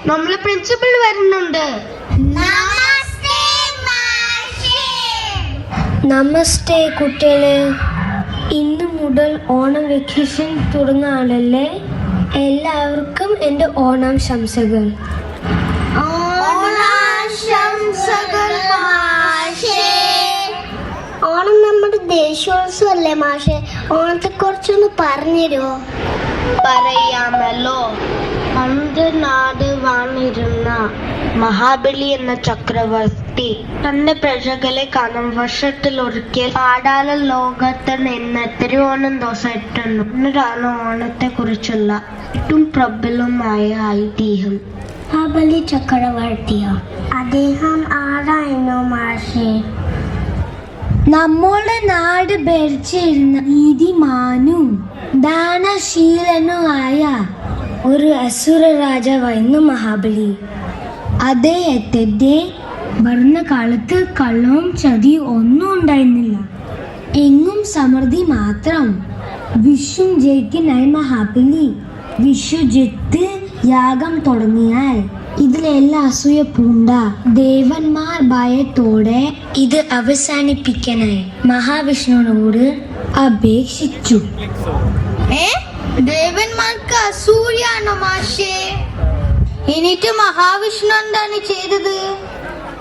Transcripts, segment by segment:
നമ്മളെ പ്രിൻസിപ്പൽ വരുന്നുണ്ട്. നമസ്തേ കുട്ടികളെ. ഇന്ന് മുതൽ ഓണം വെക്കേഷൻ തുടങ്ങാണല്ലേ. എല്ലാവർക്കും എൻ്റെ ഓണാശംസകൾ. ഓണം നമ്മുടെ ദേശീയോത്സവല്ലേ മാഷെ? ഓണത്തെ കുറിച്ചൊന്ന് പറഞ്ഞുതരുമോ? പറയാമല്ലോ. പണ്ട് നാട് വാണിരുന്ന മഹാബലി എന്ന ചക്രവർത്തി തന്റെ പ്രജകളെ കാണാൻ വർഷത്തിലൊരിക്കൽ പാതാള ലോകത്ത് നിന്ന് തിരുവോണം ദിവസം എത്തുന്നു. എന്നതാണ് ഓണത്തെ കുറിച്ചുള്ള ഏറ്റവും പ്രബലമായ ഐതിഹ്യം. മഹാബലി ചക്രവർത്തിയോ? അദ്ദേഹം ആരായിരുന്നു മാഷെ? നമ്മുടെ നാട് ഭരിച്ചിരുന്ന നീതിമാനും ദാനശീലനുമായ ഒരു അസുര രാജാവായിരുന്നു മഹാബലി. അദ്ദേഹത്തിന്റെ ഭരണകാലത്ത് കള്ളവും ചതിയും ഒന്നും ഉണ്ടായിരുന്നില്ല. എങ്ങും സമൃദ്ധി മാത്രം. വിഷു ജയിക്കാനായി മഹാബലി വിഷുജിത്ത് യാഗം തുടങ്ങിയാൽ ഇതിലെല്ലാം അസൂയ പൂണ്ട ദേവന്മാർ ഭയത്തോടെ ഇത് അവസാനിപ്പിക്കാനായി മഹാവിഷ്ണുവിനോട് അപേക്ഷിച്ചു. ദേവന്മാർക്ക് അസൂയാണോ മാഷേ? എന്നിട്ട് മഹാവിഷ്ണു എന്താണ് ചെയ്തത്?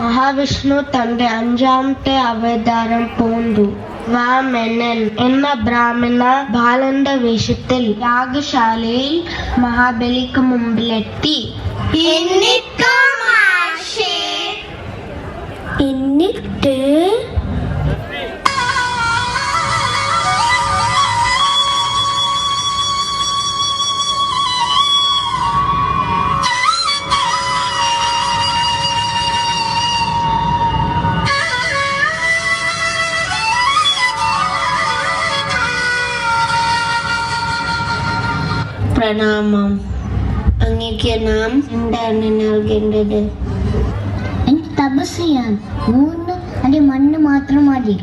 മഹാവിഷ്ണു തന്റെ 5ാമത്തെ അവതാരം പൂണ്ടു. വാമനൻ എന്ന ബ്രാഹ്മണ ബാലന്റെ വേഷത്തിൽ യാഗശാലയിൽ മഹാബലിക്ക് മുമ്പിലെത്തി. എന്നിട്ട് പ്രണാമം. അങ്ങേക്ക് നാം എന്താണ് നൽകേണ്ടത്? എനിക്ക് തപസ് ചെയ്യാൻ 3 അടി മണ്ണ് മാത്രം മതി.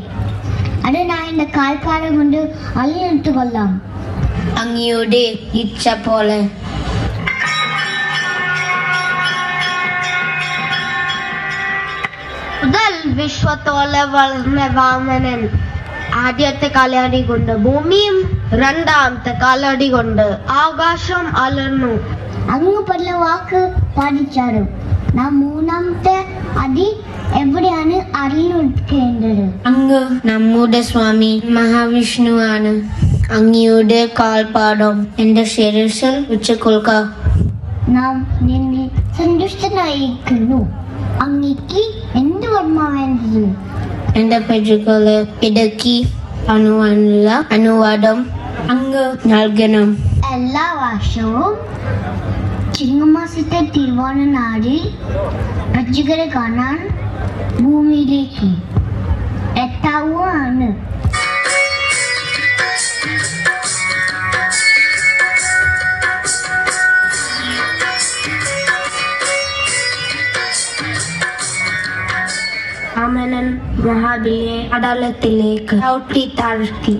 അത് ഞാൻ എന്റെ കാൽപ്പാട് കൊണ്ട് അള്ളിയിട്ട് കൊല്ലാം. അങ്ങയുടെ ഇച്ഛ പോലെ. മുതൽ വിശ്വത്തോലെ വളർന്ന വാമനൻ ആദ്യത്തെ കാലടി കൊണ്ട് ഭൂമിയും 2ാമത്തെ കാലടി കൊണ്ട് ആകാശം അലർന്നു. അങ്ങ് പറഞ്ഞ വാക്ക് പാലിച്ചാലും നാം 3ാമത്തെ അടി എവിടെയാണ് അള്ളിക്കേണ്ടത്? അങ്ങ് നമ്മുടെ സ്വാമി മഹാവിഷ്ണുവാണ്. അങ്ങയുടെ കാൽപാദം എന്റെ ശിരസിൽ വെച്ചുകൊള്ളുക. നാം നിന്നെ സന്തുഷ്ടനായിരിക്കുന്നു. അങ്ങക്ക് എന്ത് വർമ്മ വേണ്ടത്? എന്റെ പ്രജകളെ ഇടയ്ക്ക് കാണുവാനുള്ള അനുവാദം അങ്ങ് നൽകണം. എല്ലാ വർഷവും ചിങ്ങമാസത്തെ തിരുവോണ നാടിൽ പ്രജകളെ കാണാൻ ഭൂമിയിലേക്ക് എത്താവുകയാണ്. വാമനൻ മഹാബലിയെ അടലത്തിലേക്ക് ചവിട്ടി താഴ്ത്തി.